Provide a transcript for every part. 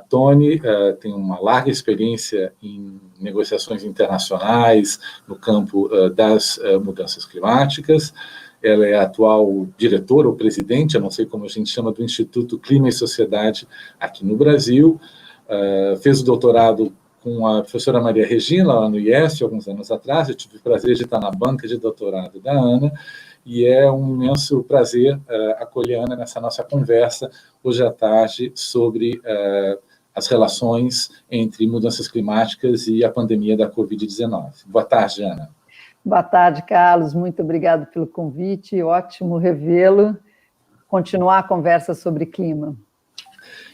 Toni tem uma larga experiência em negociações internacionais no campo das mudanças climáticas. Ela é a atual diretora ou presidente, eu não sei como a gente chama, do Instituto Clima e Sociedade aqui no Brasil. Fez o doutorado com a professora Maria Regina, lá no IES, alguns anos atrás. Eu tive o prazer de estar na banca de doutorado da Ana, e é um imenso prazer acolher a Ana nessa nossa conversa hoje à tarde sobre as relações entre mudanças climáticas e a pandemia da Covid-19. Boa tarde, Ana. Boa tarde, Carlos. Muito obrigado pelo convite. Ótimo revê-lo. Continuar a conversa sobre clima.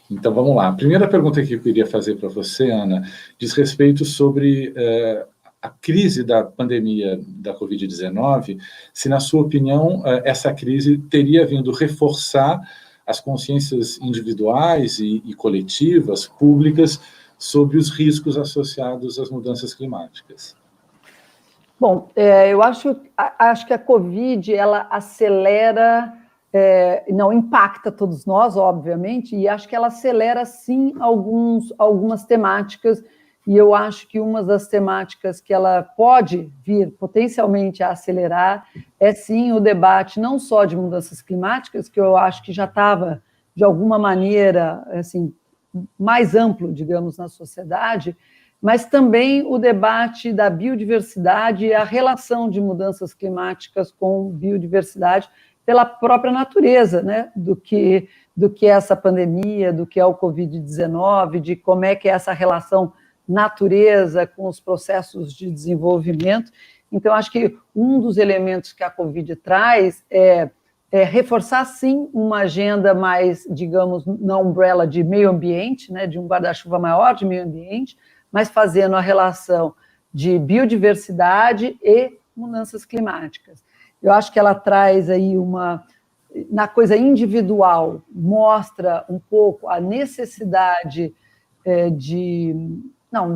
Então, vamos lá. A primeira pergunta que eu queria fazer para você, Ana, diz respeito sobre a crise da pandemia da Covid-19, se, na sua opinião, essa crise teria vindo reforçar as consciências individuais e coletivas, públicas, sobre os riscos associados às mudanças climáticas. Bom, eu acho que a Covid, ela acelera, não impacta todos nós, obviamente, e acho que ela acelera, sim, algumas temáticas, e eu acho que uma das temáticas que ela pode vir potencialmente a acelerar é, sim, o debate não só de mudanças climáticas, que eu acho que já estava, de alguma maneira, assim, mais amplo, digamos, na sociedade, mas também o debate da biodiversidade e a relação de mudanças climáticas com biodiversidade pela própria natureza, né, do que é essa pandemia, do que é o Covid-19, de como é que é essa relação natureza com os processos de desenvolvimento. Então, acho que um dos elementos que a Covid traz é reforçar, sim, uma agenda mais, digamos, na umbrella de meio ambiente, né, de um guarda-chuva maior de meio ambiente, mas fazendo a relação de biodiversidade e mudanças climáticas. Eu acho que ela traz aí na coisa individual, mostra um pouco a necessidade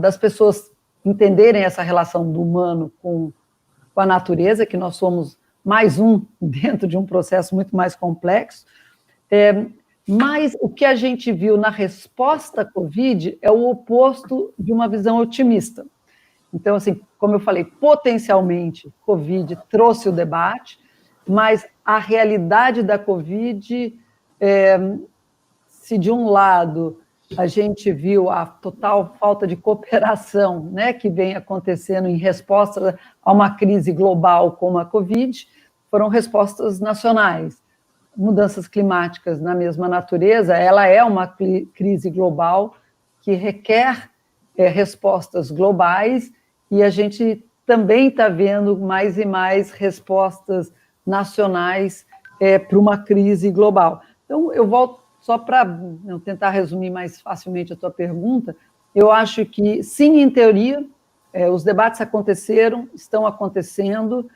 das pessoas entenderem essa relação do humano com a natureza, que nós somos mais um dentro de um processo muito mais complexo. Mas o que a gente viu na resposta à Covid é o oposto de uma visão otimista. Então, assim, como eu falei, potencialmente, Covid trouxe o debate, mas a realidade da Covid, se de um lado a gente viu a total falta de cooperação, né, que vem acontecendo em resposta a uma crise global como a Covid, foram respostas nacionais. Mudanças climáticas na mesma natureza, ela é uma crise global que requer respostas globais, e a gente também está vendo mais e mais respostas nacionais para uma crise global. Então, eu volto só para tentar resumir mais facilmente a tua pergunta. Eu acho que, sim, em teoria, os debates aconteceram, estão acontecendo,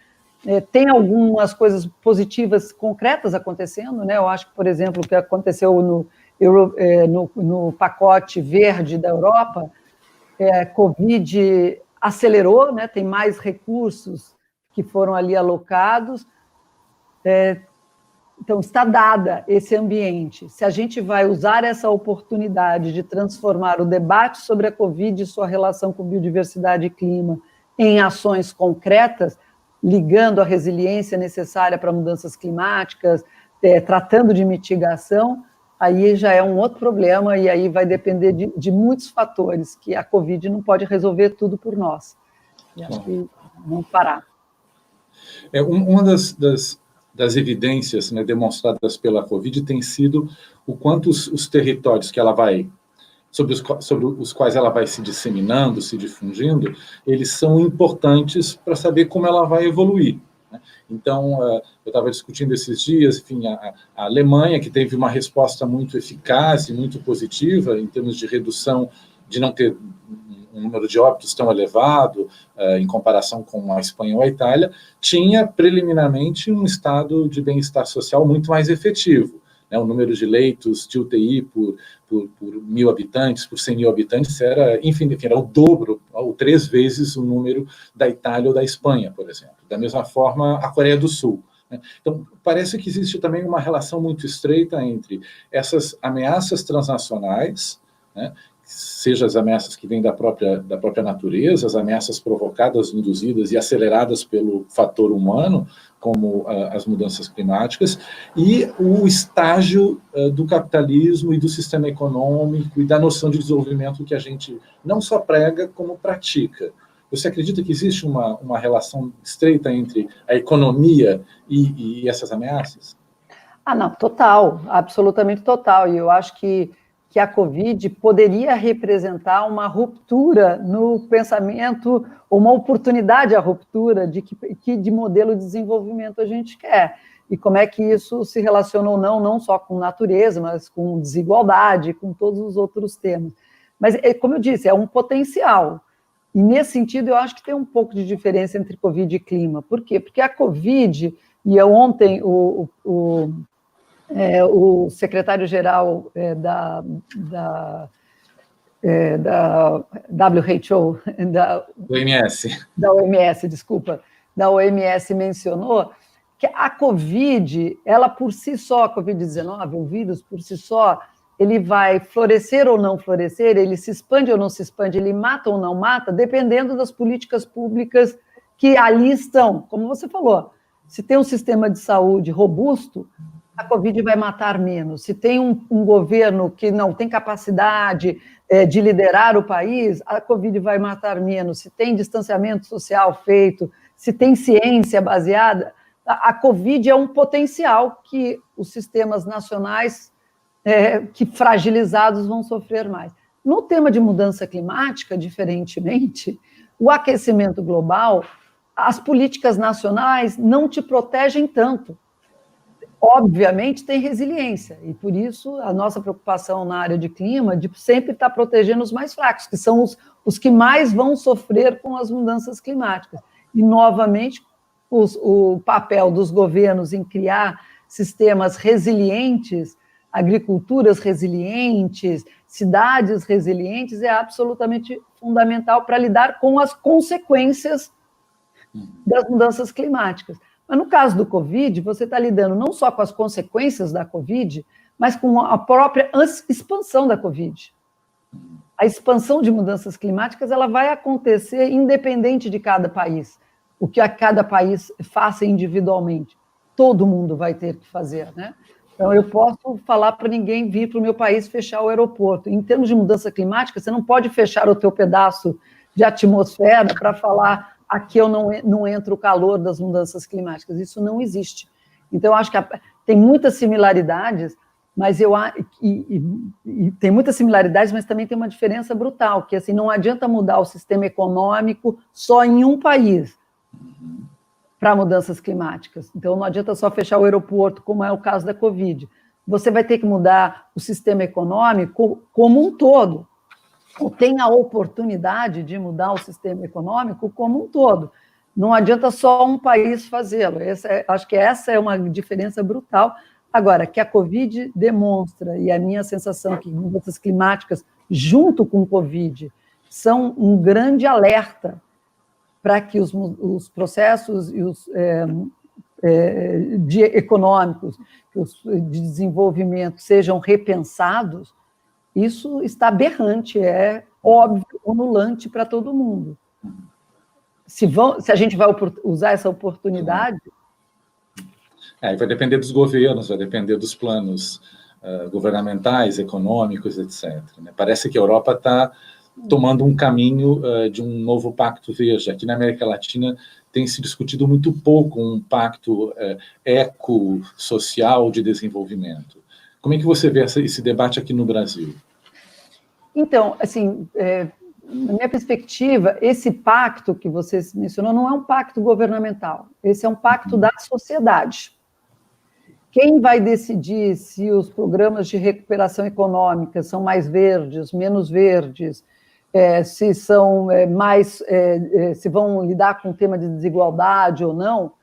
tem algumas coisas positivas, concretas acontecendo, né? Eu acho que, por exemplo, o que aconteceu no pacote verde da Europa, a Covid acelerou, né? Tem mais recursos que foram ali alocados, então está dada esse ambiente. Se a gente vai usar essa oportunidade de transformar o debate sobre a Covid e sua relação com biodiversidade e clima em ações concretas, ligando a resiliência necessária para mudanças climáticas, tratando de mitigação, aí já é um outro problema, e aí vai depender de muitos fatores, que a Covid não pode resolver tudo por nós. E acho que vamos parar. Uma das evidências, né, demonstradas pela Covid tem sido o quanto os territórios que ela vai, sobre os quais ela vai se disseminando, se difundindo, eles são importantes para saber como ela vai evoluir, né? Então, eu estava discutindo esses dias, enfim, a Alemanha, que teve uma resposta muito eficaz e muito positiva em termos de redução, de não ter um número de óbitos tão elevado, em comparação com a Espanha ou a Itália, tinha preliminarmente um estado de bem-estar social muito mais efetivo. O número de leitos de UTI por 1.000 habitantes, por 100 mil habitantes, era, enfim, era o dobro, ou 3 vezes o número da Itália ou da Espanha, por exemplo. Da mesma forma, a Coreia do Sul. Então, parece que existe também uma relação muito estreita entre essas ameaças transnacionais, né, seja as ameaças que vêm da própria natureza, as ameaças provocadas, induzidas e aceleradas pelo fator humano, como as mudanças climáticas, e o estágio do capitalismo e do sistema econômico e da noção de desenvolvimento que a gente não só prega, como pratica. Você acredita que existe uma relação estreita entre a economia e essas ameaças? Não, total, absolutamente total. E eu acho que a Covid poderia representar uma ruptura no pensamento, uma oportunidade à ruptura de que modelo de desenvolvimento a gente quer. E como é que isso se relaciona ou não só com natureza, mas com desigualdade, com todos os outros temas. Mas, como eu disse, é um potencial. E, nesse sentido, eu acho que tem um pouco de diferença entre Covid e clima. Por quê? Porque a Covid, e ontem o secretário-geral da WHO, da OMS, desculpa, da OMS mencionou que a Covid, ela por si só, a Covid-19, o vírus por si só, ele vai florescer ou não florescer, ele se expande ou não se expande, ele mata ou não mata, dependendo das políticas públicas que ali estão. Como você falou, se tem um sistema de saúde robusto, a Covid vai matar menos. Se tem um governo que não tem capacidade de liderar o país, a Covid vai matar menos. Se tem distanciamento social feito, se tem ciência baseada, a Covid é um potencial que os sistemas nacionais que fragilizados vão sofrer mais. No tema de mudança climática, diferentemente, o aquecimento global, as políticas nacionais não te protegem tanto. Obviamente, tem resiliência, e por isso a nossa preocupação na área de clima de sempre estar protegendo os mais fracos, que são os que mais vão sofrer com as mudanças climáticas. E, novamente, o papel dos governos em criar sistemas resilientes, agriculturas resilientes, cidades resilientes, é absolutamente fundamental para lidar com as consequências das mudanças climáticas. Mas no caso do Covid, você está lidando não só com as consequências da Covid, mas com a própria expansão da Covid. A expansão de mudanças climáticas ela vai acontecer independente de cada país. O que a cada país faça individualmente. Todo mundo vai ter que fazer, né? Então, eu posso falar para ninguém vir para o meu país fechar o aeroporto. Em termos de mudança climática, você não pode fechar o teu pedaço de atmosfera para falar aqui eu não entro o calor das mudanças climáticas. Isso não existe. Então, eu acho que tem muitas similaridades, mas tem muitas similaridades, mas também tem uma diferença brutal, que assim, não adianta mudar o sistema econômico só em um país para mudanças climáticas. Então, não adianta só fechar o aeroporto, como é o caso da Covid. Você vai ter que mudar o sistema econômico como um todo. Ou tem a oportunidade de mudar o sistema econômico como um todo. Não adianta só um país fazê-lo. Acho que essa é uma diferença brutal. Agora, que a Covid demonstra, e a minha sensação é que mudanças climáticas, junto com o Covid, são um grande alerta para que os processos e os econômicos, de desenvolvimento sejam repensados, isso está aberrante, é óbvio, onulante para todo mundo. Se a gente vai usar essa oportunidade... Vai depender dos governos, vai depender dos planos governamentais, econômicos, etc. Parece que a Europa está tomando um caminho de um novo pacto verde. Aqui na América Latina tem se discutido muito pouco um pacto ecossocial de desenvolvimento. Como é que você vê esse debate aqui no Brasil? Então, assim, na minha perspectiva, esse pacto que você mencionou não é um pacto governamental, esse é um pacto da sociedade. Quem vai decidir se os programas de recuperação econômica são mais verdes, menos verdes, se são se vão lidar com o tema de desigualdade ou não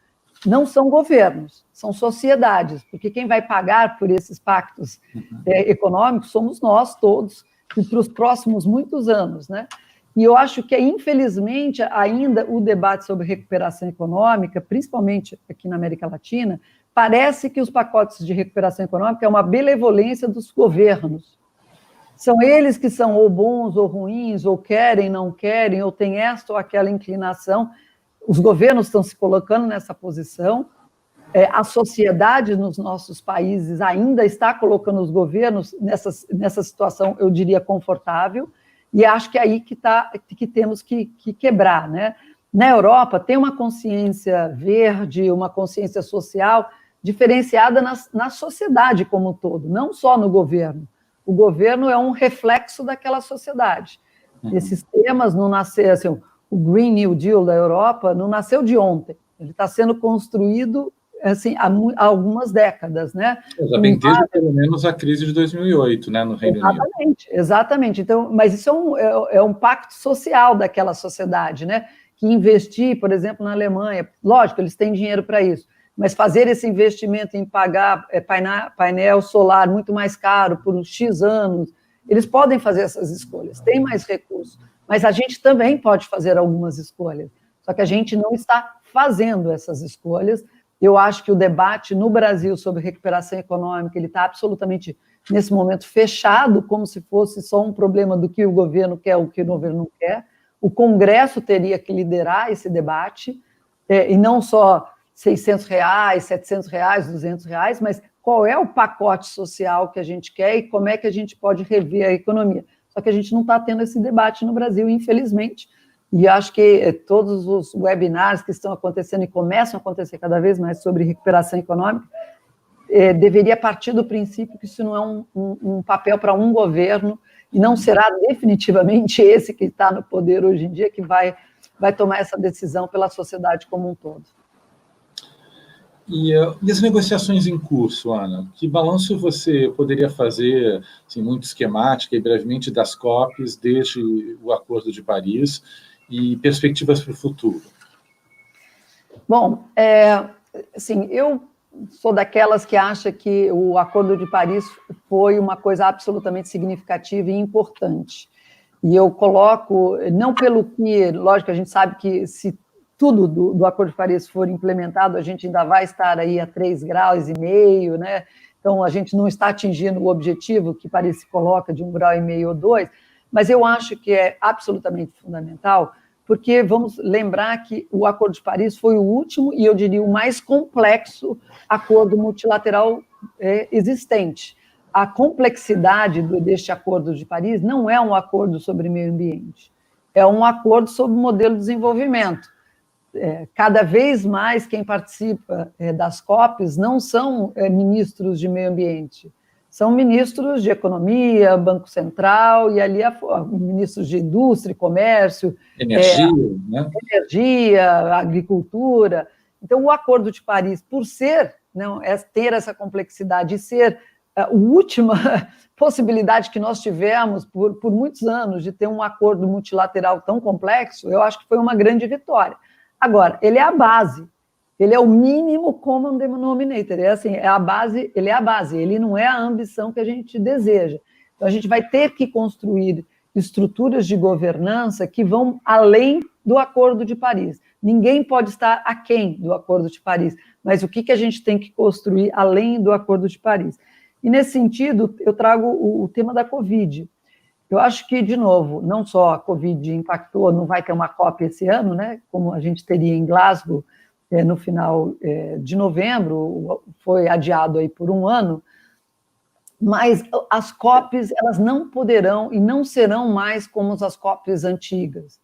são governos, são sociedades, porque quem vai pagar por esses pactos econômicos somos nós todos, e para os próximos muitos anos, né? E eu acho que, infelizmente, ainda o debate sobre recuperação econômica, principalmente aqui na América Latina, parece que os pacotes de recuperação econômica é uma benevolência dos governos. São eles que são ou bons ou ruins, ou querem, não querem, ou têm esta ou aquela inclinação. Os governos estão se colocando nessa posição, a sociedade nos nossos países ainda está colocando os governos nessa situação, eu diria, confortável, e acho que é aí que temos que quebrar, né? Na Europa, tem uma consciência verde, uma consciência social diferenciada na sociedade como um todo, não só no governo. O governo é um reflexo daquela sociedade. Esses temas não nasceram, assim, o Green New Deal da Europa não nasceu de ontem, ele está sendo construído assim, há algumas décadas, né? Já vem desde, pelo menos, a crise de 2008, né, no Reino Unido. Exatamente. Então, mas isso é um pacto social daquela sociedade, né? Que investir, por exemplo, na Alemanha, lógico, eles têm dinheiro para isso, mas fazer esse investimento em pagar painel solar muito mais caro por X anos, eles podem fazer essas escolhas, tem mais recursos, mas a gente também pode fazer algumas escolhas, só que a gente não está fazendo essas escolhas. Eu acho que o debate no Brasil sobre recuperação econômica, ele está absolutamente, nesse momento, fechado, como se fosse só um problema do que o governo quer ou o que o governo não quer. O Congresso teria que liderar esse debate, e não só R$600, R$700, R$200, mas qual é o pacote social que a gente quer e como é que a gente pode rever a economia. Só que a gente não está tendo esse debate no Brasil, infelizmente. E acho que todos os webinars que estão acontecendo e começam a acontecer cada vez mais sobre recuperação econômica, deveria partir do princípio que isso não é um papel para um governo, e não será definitivamente esse que está no poder hoje em dia que vai tomar essa decisão pela sociedade como um todo. E as negociações em curso, Ana? Que balanço você poderia fazer, assim, muito esquemática e brevemente, das COPs desde o Acordo de Paris e perspectivas para o futuro? Bom, assim, eu sou daquelas que acha que o Acordo de Paris foi uma coisa absolutamente significativa e importante. E eu coloco, não pelo que, lógico, a gente sabe que se tudo do Acordo de Paris for implementado, a gente ainda vai estar aí a 3,5 graus, né? Então, a gente não está atingindo o objetivo que Paris se coloca de 1,5 grau ou 2, mas eu acho que é absolutamente fundamental, porque vamos lembrar que o Acordo de Paris foi o último e, eu diria, o mais complexo acordo multilateral existente. A complexidade deste Acordo de Paris não é um acordo sobre meio ambiente, é um acordo sobre modelo de desenvolvimento. Cada vez mais quem participa das COPs não são ministros de meio ambiente, são ministros de economia, Banco Central, e ali ministros de indústria, comércio, energia, agricultura. Então, o Acordo de Paris, por ter essa complexidade e ser a última possibilidade que nós tivemos por muitos anos de ter um acordo multilateral tão complexo, eu acho que foi uma grande vitória. Agora, ele é a base, ele é o mínimo common denominator, ele é a base, ele não é a ambição que a gente deseja. Então, a gente vai ter que construir estruturas de governança que vão além do Acordo de Paris. Ninguém pode estar aquém do Acordo de Paris, mas o que a gente tem que construir além do Acordo de Paris? E, nesse sentido, eu trago o tema da Covid. Eu acho que, de novo, não só a Covid impactou, não vai ter uma COP esse ano, né, como a gente teria em Glasgow no final de novembro, foi adiado aí por um ano, mas as COPs, elas não poderão e não serão mais como as COPs antigas.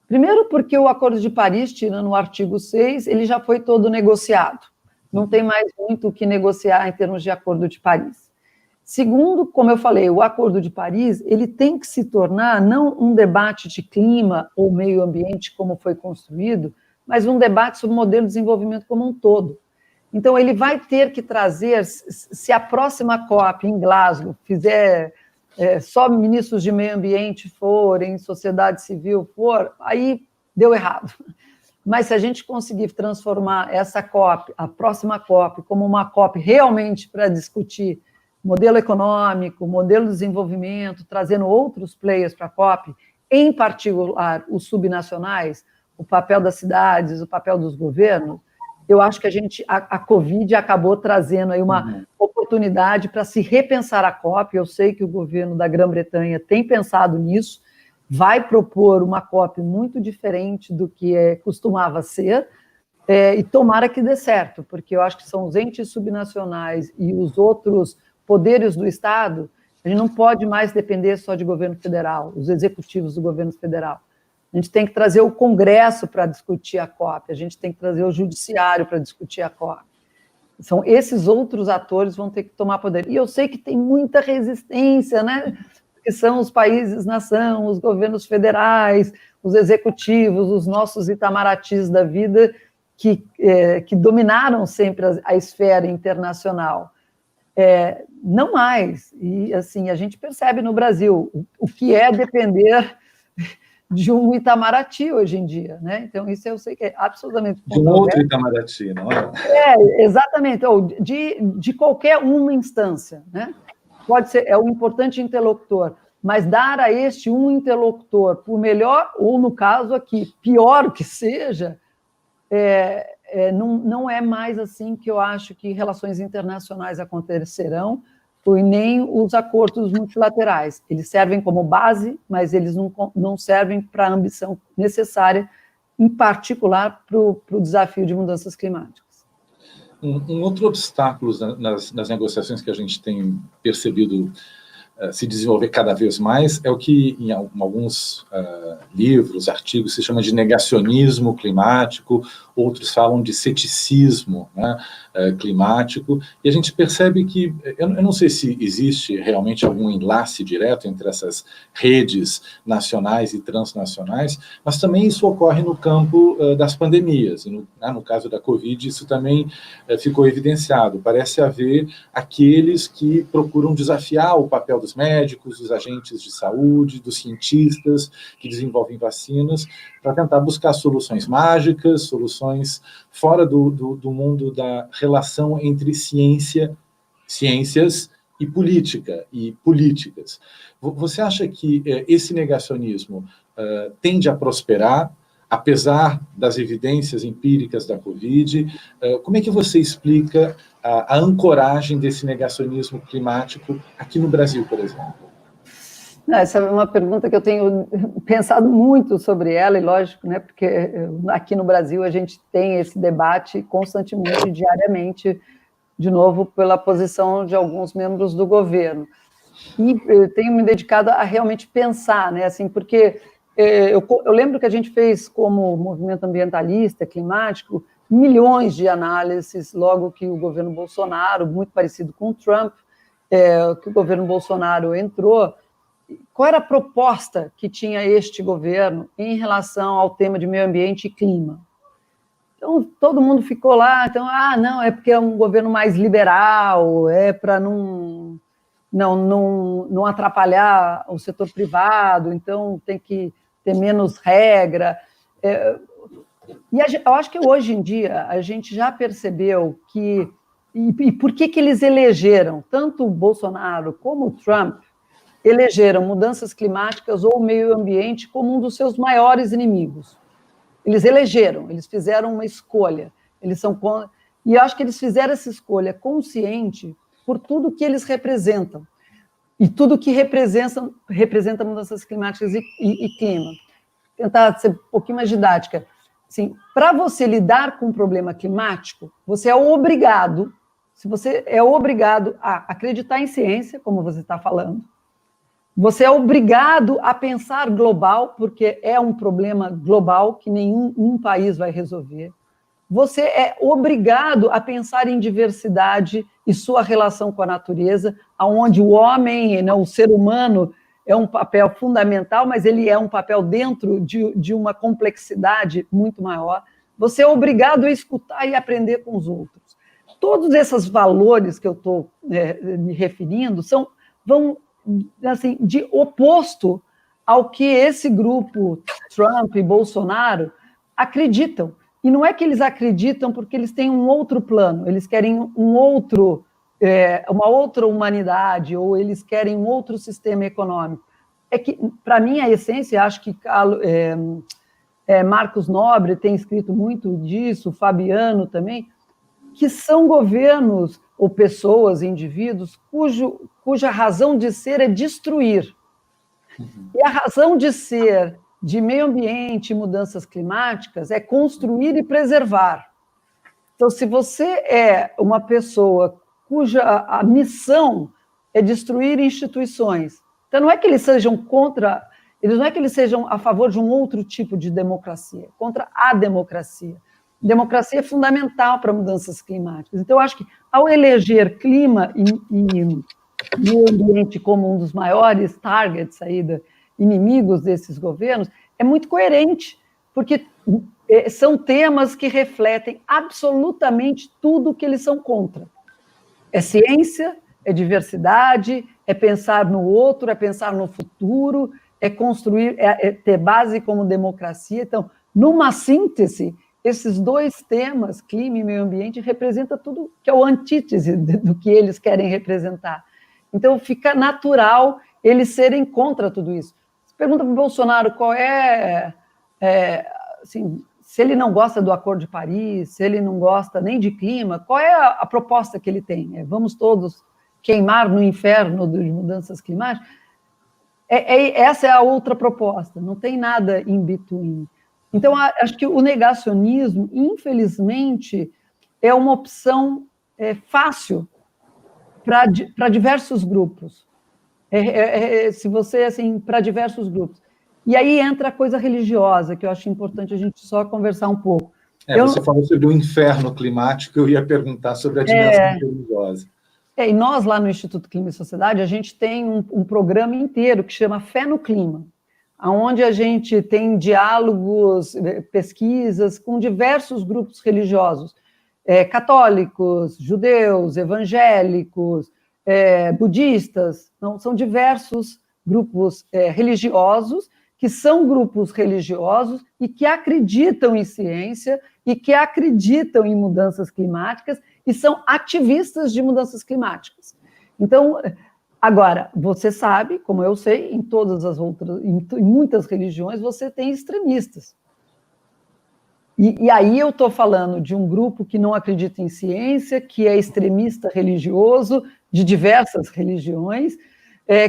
Primeiro porque o Acordo de Paris, tirando o artigo 6, ele já foi todo negociado. Não tem mais muito o que negociar em termos de Acordo de Paris. Segundo, como eu falei, o Acordo de Paris, ele tem que se tornar não um debate de clima ou meio ambiente, como foi construído, mas um debate sobre o modelo de desenvolvimento como um todo. Então, ele vai ter que trazer, se a próxima COP em Glasgow fizer só ministros de meio ambiente forem, sociedade civil for, aí deu errado. Mas se a gente conseguir transformar essa COP, a próxima COP, como uma COP realmente para discutir modelo econômico, modelo de desenvolvimento, trazendo outros players para a COP, em particular os subnacionais, o papel das cidades, o papel dos governos, eu acho que a Covid acabou trazendo aí uma oportunidade para se repensar a COP. Eu sei que o governo da Grã-Bretanha tem pensado nisso, vai propor uma COP muito diferente do que costumava ser, e tomara que dê certo, porque eu acho que são os entes subnacionais e os outros poderes do Estado. A gente não pode mais depender só de governo federal, os executivos do governo federal. A gente tem que trazer o Congresso para discutir a COP, a gente tem que trazer o Judiciário para discutir a COP. São esses outros atores que vão ter que tomar poder. E eu sei que tem muita resistência, né? Que são os países-nação, os governos federais, os executivos, os nossos Itamaratis da vida, que dominaram sempre a esfera internacional. Não mais. E, assim, a gente percebe no Brasil o que é depender de um Itamaraty hoje em dia, né? Então, isso eu sei que é absolutamente... De um outro Itamaraty, não é? Exatamente, ou de qualquer uma instância, né? Pode ser, é um importante interlocutor, mas dar a este um interlocutor, por melhor, ou no caso aqui, pior que seja, não é mais assim que eu acho que relações internacionais acontecerão, e nem os acordos multilaterais. Eles servem como base, mas eles não servem para a ambição necessária, em particular para o desafio de mudanças climáticas. Um outro obstáculo nas negociações que a gente tem percebido se desenvolver cada vez mais é o que, em alguns livros, artigos, se chama de negacionismo climático, outros falam de ceticismo, né, climático, e a gente percebe que, eu não sei se existe realmente algum enlace direto entre essas redes nacionais e transnacionais, mas também isso ocorre no campo das pandemias, e no caso da Covid isso também ficou evidenciado. Parece haver aqueles que procuram desafiar o papel dos médicos, dos agentes de saúde, dos cientistas que desenvolvem vacinas, para tentar buscar soluções mágicas, soluções fora do mundo da relação entre ciências e política, e políticas. Você acha que esse negacionismo tende a prosperar, apesar das evidências empíricas da Covid? Como é que você explica a ancoragem desse negacionismo climático aqui no Brasil, por exemplo? Essa é uma pergunta que eu tenho pensado muito sobre ela, e lógico, né, porque aqui no Brasil a gente tem esse debate constantemente, diariamente, de novo, pela posição de alguns membros do governo. E eu tenho me dedicado a realmente pensar, né, assim, porque eu lembro que a gente fez, como movimento ambientalista, climático, milhões de análises logo que o governo Bolsonaro, muito parecido com o Trump, que o governo Bolsonaro entrou. Qual era a proposta que tinha este governo em relação ao tema de meio ambiente e clima? Então, todo mundo ficou lá, então, não, é porque é um governo mais liberal, é para não atrapalhar o setor privado, então tem que ter menos regra. E eu acho que hoje em dia a gente já percebeu que... E por que eles elegeram, tanto o Bolsonaro como o Trump, elegeram mudanças climáticas ou o meio ambiente como um dos seus maiores inimigos. Eles elegeram, eles fizeram uma escolha. E eu acho que eles fizeram essa escolha consciente por tudo que eles representam. E tudo que representa mudanças climáticas e clima. Tentar ser um pouquinho mais didática. Assim, para você lidar com um problema climático, você é obrigado a acreditar em ciência, como você está falando. Você é obrigado a pensar global, porque é um problema global que nenhum país vai resolver. Você é obrigado a pensar em diversidade e sua relação com a natureza, onde o homem, né, o ser humano, é um papel fundamental, mas ele é um papel dentro de uma complexidade muito maior. Você é obrigado a escutar e aprender com os outros. Todos esses valores que eu estou me referindo vão assim, de oposto ao que esse grupo Trump e Bolsonaro acreditam. E não é que eles acreditam porque eles têm um outro plano, eles querem uma outra humanidade, ou eles querem um outro sistema econômico. É que, para mim, a essência, acho que Marcos Nobre tem escrito muito disso, Fabiano também, que são governos ou pessoas, indivíduos, cuja razão de ser é destruir. E a razão de ser de meio ambiente e mudanças climáticas é construir e preservar. Então, se você é uma pessoa cuja a missão é destruir instituições, então não é que eles sejam contra, eles não é que eles sejam a favor de um outro tipo de democracia, contra a democracia. Democracia é fundamental para mudanças climáticas. Então, eu acho que, ao eleger clima e meio ambiente como um dos maiores targets aí, inimigos desses governos, é muito coerente, porque são temas que refletem absolutamente tudo que eles são contra. É ciência, é diversidade, é pensar no outro, é pensar no futuro, é construir, é ter base como democracia. Então, numa síntese, esses dois temas, clima e meio ambiente, representam tudo que é o antítese do que eles querem representar. Então, fica natural eles serem contra tudo isso. Você pergunta para o Bolsonaro qual assim, se ele não gosta do Acordo de Paris, se ele não gosta nem de clima, qual é a proposta que ele tem? Vamos todos queimar no inferno de mudanças climáticas? Essa é a outra proposta, não tem nada in between. Então, acho que o negacionismo, infelizmente, é uma opção fácil para diversos grupos. Se você, assim, para diversos grupos. E aí entra a coisa religiosa, que eu acho importante a gente só conversar um pouco. Você falou sobre o inferno climático, eu ia perguntar sobre a dimensão religiosa. E nós, lá no Instituto Clima e Sociedade, a gente tem um programa inteiro que chama Fé no Clima, onde a gente tem diálogos, pesquisas com diversos grupos religiosos, católicos, judeus, evangélicos, budistas, não, são diversos grupos religiosos, que são grupos religiosos e que acreditam em ciência e que acreditam em mudanças climáticas e são ativistas de mudanças climáticas. Então, agora, você sabe, como eu sei, em todas as outras, em muitas religiões, você tem extremistas. E aí eu estou falando de um grupo que não acredita em ciência, que é extremista religioso, de diversas religiões,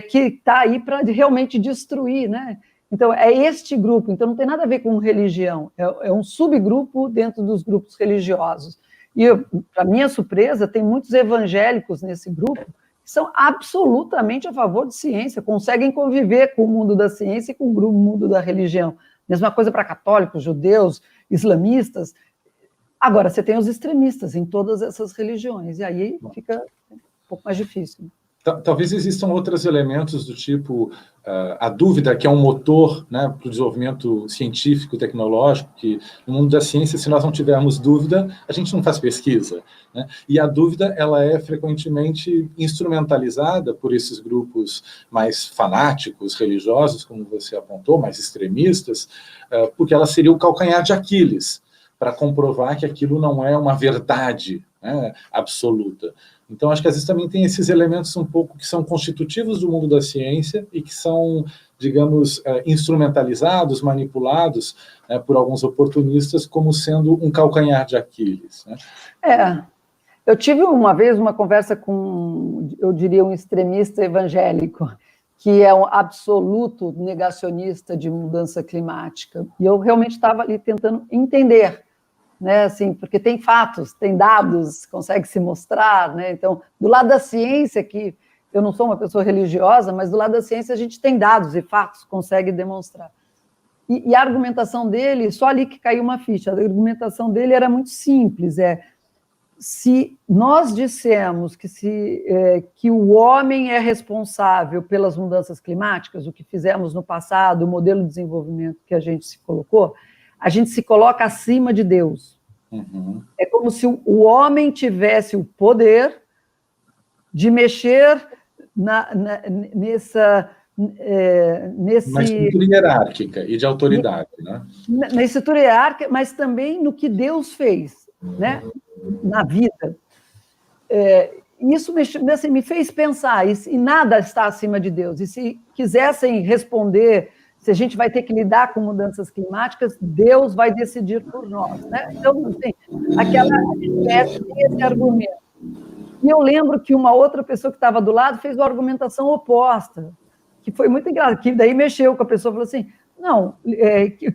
que está aí para realmente destruir, né? Então, é este grupo, então não tem nada a ver com religião, é um subgrupo dentro dos grupos religiosos. E, para minha surpresa, tem muitos evangélicos nesse grupo que são absolutamente a favor de ciência, conseguem conviver com o mundo da ciência e com o mundo da religião. Mesma coisa para católicos, judeus, islamistas. Agora, você tem os extremistas em todas essas religiões, e aí fica um pouco mais difícil. Talvez existam outros elementos do tipo a dúvida, que é um motor, né, para o desenvolvimento científico, tecnológico, que no mundo da ciência, se nós não tivermos dúvida, a gente não faz pesquisa, né? E a dúvida, ela é frequentemente instrumentalizada por esses grupos mais fanáticos, religiosos, como você apontou, mais extremistas, porque ela seria o calcanhar de Aquiles, para comprovar que aquilo não é uma verdade, né, absoluta. Então, acho que às vezes também tem esses elementos um pouco que são constitutivos do mundo da ciência e que são, digamos, instrumentalizados, manipulados, né, por alguns oportunistas como sendo um calcanhar de Aquiles, né? Eu tive uma vez uma conversa com, eu diria, um extremista evangélico, que é um absoluto negacionista de mudança climática, e eu realmente estava ali tentando entender, né, assim, porque tem fatos, tem dados, consegue se mostrar, né? Então, do lado da ciência, que eu não sou uma pessoa religiosa, mas do lado da ciência a gente tem dados e fatos, consegue demonstrar. E a argumentação dele, só ali que caiu uma ficha, a argumentação dele era muito simples, se nós dissemos que o homem é responsável pelas mudanças climáticas, o que fizemos no passado, o modelo de desenvolvimento que a gente se colocou, a gente se coloca acima de Deus. Uhum. É como se o homem tivesse o poder de mexer nessa... Uma estrutura hierárquica e de autoridade, né? Na estrutura hierárquica, mas também no que Deus fez, né, na vida. Isso me fez pensar, e nada está acima de Deus. E se quisessem responder se a gente vai ter que lidar com mudanças climáticas, Deus vai decidir por nós, né? Então, assim, a gente tem esse argumento. E eu lembro que uma outra pessoa que estava do lado fez uma argumentação oposta, que foi muito engraçado, que daí mexeu com a pessoa, falou assim, não,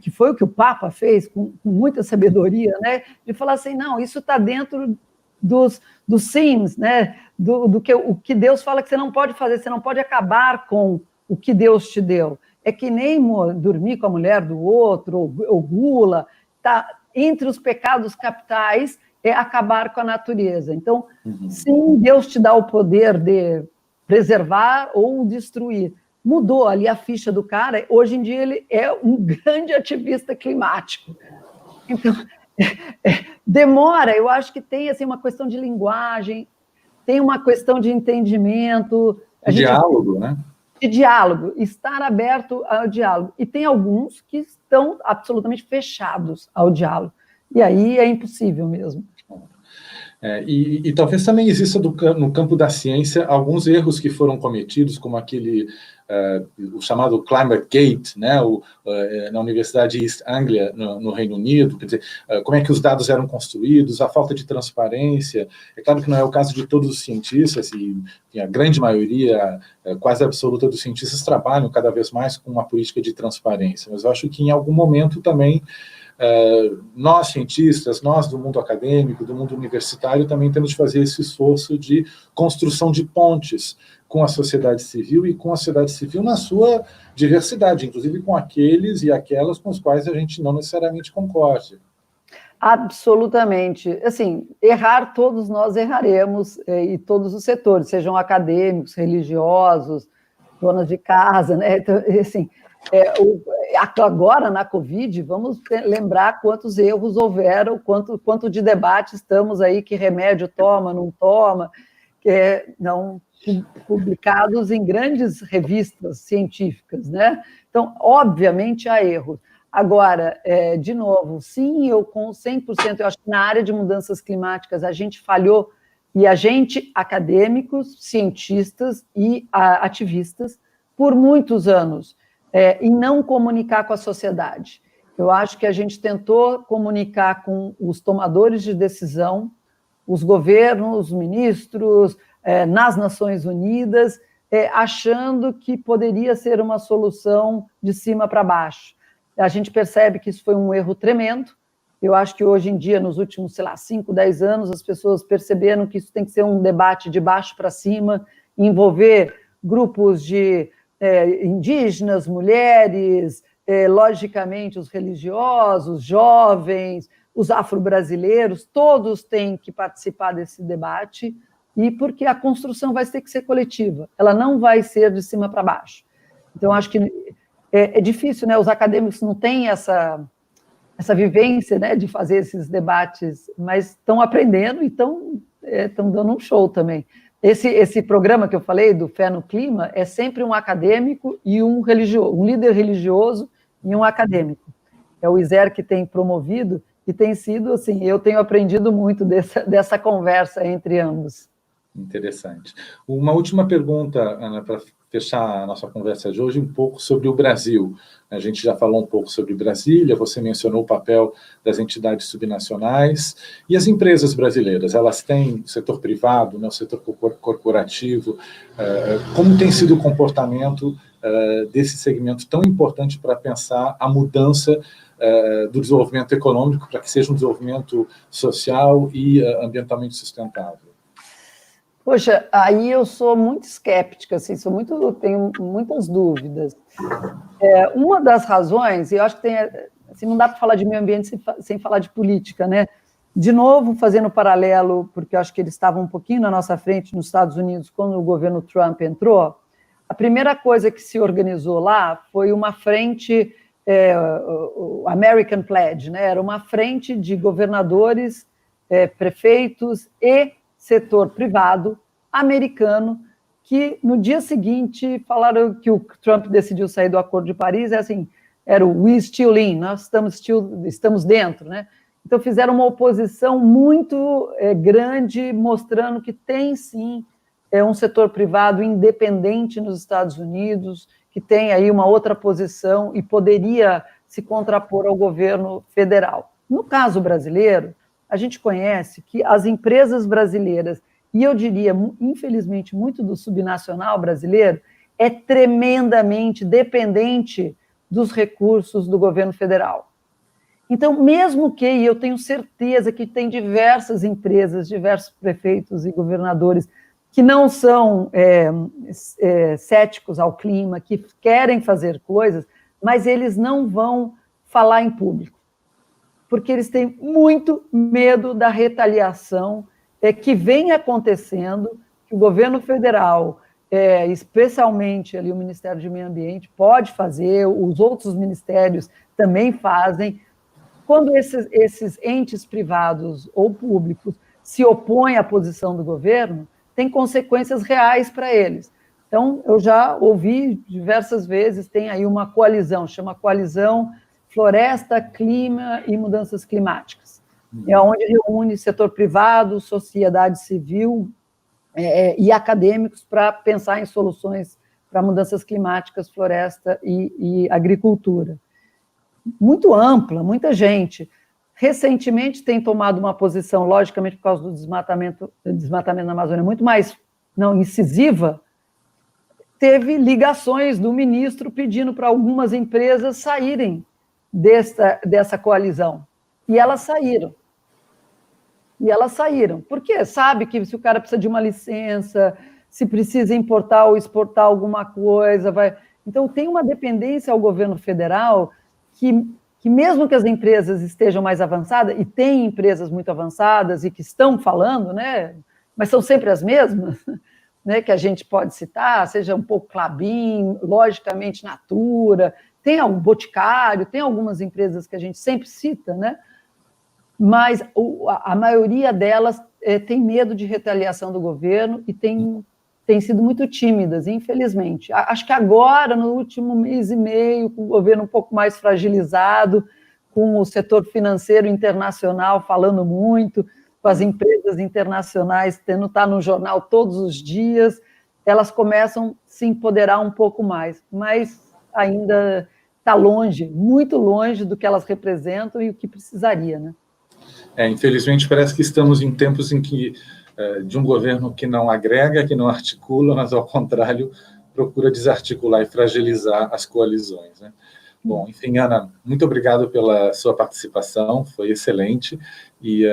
que foi o que o Papa fez, com muita sabedoria, né? De falar assim, não, isso está dentro dos sins, né? O que Deus fala que você não pode fazer, você não pode acabar com o que Deus te deu. É que nem dormir com a mulher do outro, ou gula, tá entre os pecados capitais é acabar com a natureza. Então, sim, Deus te dá o poder de preservar ou destruir. Mudou ali a ficha do cara, hoje em dia ele é um grande ativista climático. Então, demora, eu acho que tem assim, uma questão de linguagem, tem uma questão de entendimento. Diálogo, né? De diálogo, estar aberto ao diálogo. E tem alguns que estão absolutamente fechados ao diálogo. E aí é impossível mesmo. E talvez também exista no campo da ciência alguns erros que foram cometidos, como aquele, o chamado Climate Gate, né, na Universidade de East Anglia, no Reino Unido, quer dizer, como é que os dados eram construídos, a falta de transparência. É claro que não é o caso de todos os cientistas, e a grande maioria, quase absoluta dos cientistas, trabalham cada vez mais com uma política de transparência, mas eu acho que em algum momento também nós cientistas, nós do mundo acadêmico, do mundo universitário, também temos de fazer esse esforço de construção de pontes com a sociedade civil e com a sociedade civil na sua diversidade, inclusive com aqueles e aquelas com os quais a gente não necessariamente concorde. Absolutamente. Assim, errar, todos nós erraremos, e todos os setores, sejam acadêmicos, religiosos, donas de casa, né? Então, assim, agora, na Covid, vamos lembrar quantos erros houveram, quanto de debate estamos aí, que remédio toma, não toma, não publicados em grandes revistas científicas, né? Então, obviamente, há erros. Agora, de novo, sim, eu com 100%, eu acho que na área de mudanças climáticas a gente falhou, e a gente, acadêmicos, cientistas e ativistas, por muitos anos, em não comunicar com a sociedade. Eu acho que a gente tentou comunicar com os tomadores de decisão, os governos, os ministros, nas Nações Unidas, achando que poderia ser uma solução de cima para baixo. A gente percebe que isso foi um erro tremendo. Eu acho que hoje em dia, nos últimos, 5, 10 anos, as pessoas perceberam que isso tem que ser um debate de baixo para cima, envolver grupos de indígenas, mulheres, logicamente os religiosos, jovens, os afro-brasileiros, todos têm que participar desse debate, e porque a construção vai ter que ser coletiva, ela não vai ser de cima para baixo. Então, acho que é difícil, né? Os acadêmicos não têm essa vivência, né, de fazer esses debates, mas estão aprendendo e estão dando um show também. Esse programa que eu falei, do Fé no Clima, é sempre um acadêmico e um religioso, um líder religioso e um acadêmico. É o ISER que tem promovido, e tem sido, assim, eu tenho aprendido muito dessa conversa entre ambos. Interessante. Uma última pergunta, Ana, para fechar a nossa conversa de hoje, um pouco sobre o Brasil. A gente já falou um pouco sobre Brasília, você mencionou o papel das entidades subnacionais, e as empresas brasileiras, elas têm o setor privado, né, o setor corporativo, como tem sido o comportamento desse segmento tão importante para pensar a mudança do desenvolvimento econômico para que seja um desenvolvimento social e ambientalmente sustentável? Poxa, aí eu sou muito escéptica, assim, tenho muitas dúvidas. Uma das razões, e eu acho que assim, não dá para falar de meio ambiente sem falar de política, né? De novo, fazendo paralelo, porque eu acho que eles estavam um pouquinho na nossa frente nos Estados Unidos quando o governo Trump entrou, a primeira coisa que se organizou lá foi uma frente, o American Pledge, né? Era uma frente de governadores, prefeitos e setor privado americano, que no dia seguinte falaram que o Trump decidiu sair do Acordo de Paris, era o we still in, nós estamos dentro, né? Então fizeram uma oposição muito grande, mostrando que tem sim é um setor privado independente nos Estados Unidos, que tem aí uma outra posição e poderia se contrapor ao governo federal. No caso brasileiro, a gente conhece que as empresas brasileiras, e eu diria, infelizmente, muito do subnacional brasileiro, é tremendamente dependente dos recursos do governo federal. Então, mesmo que, e eu tenho certeza que tem diversas empresas, diversos prefeitos e governadores que não são céticos ao clima, que querem fazer coisas, mas eles não vão falar em público, porque eles têm muito medo da retaliação que vem acontecendo, que o governo federal, especialmente ali o Ministério do Meio Ambiente, pode fazer, os outros ministérios também fazem. Quando esses entes privados ou públicos se opõem à posição do governo, tem consequências reais para eles. Então, eu já ouvi diversas vezes, tem aí uma coalizão, chama Coalizão Floresta, Clima e Mudanças Climáticas, é onde reúne setor privado, sociedade civil e acadêmicos para pensar em soluções para mudanças climáticas, floresta e agricultura. Muito ampla, muita gente. Recentemente tem tomado uma posição, logicamente por causa do desmatamento na Amazônia, muito mais incisiva. Teve ligações do ministro pedindo para algumas empresas saírem dessa coalizão. E elas saíram. Porque sabe que se o cara precisa de uma licença, se precisa importar ou exportar alguma coisa, vai... Então, tem uma dependência ao governo federal que mesmo que as empresas estejam mais avançadas, e tem empresas muito avançadas e que estão falando, né, mas são sempre as mesmas, né, que a gente pode citar, seja um pouco Klabin, logicamente Natura, tem algum Boticário, tem algumas empresas que a gente sempre cita, né, mas a maioria delas tem medo de retaliação do governo e tem sido muito tímidas, infelizmente. Acho que agora, no último mês e meio, com o governo um pouco mais fragilizado, com o setor financeiro internacional falando muito, com as empresas internacionais tendo estar no jornal todos os dias, elas começam a se empoderar um pouco mais, mas ainda está longe, muito longe do que elas representam e o que precisaria, né? Infelizmente, parece que estamos em tempos em que de um governo que não agrega, que não articula, mas, ao contrário, procura desarticular e fragilizar as coalizões, né? Bom, enfim, Ana, muito obrigado pela sua participação, foi excelente, e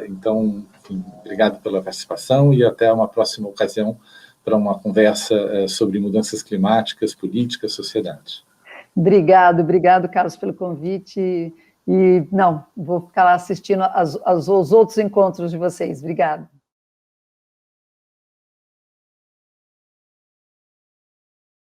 então, enfim, obrigado pela participação e até uma próxima ocasião para uma conversa sobre mudanças climáticas, políticas, sociedade. Obrigado, Carlos, pelo convite, e vou ficar lá assistindo aos outros encontros de vocês. Obrigada.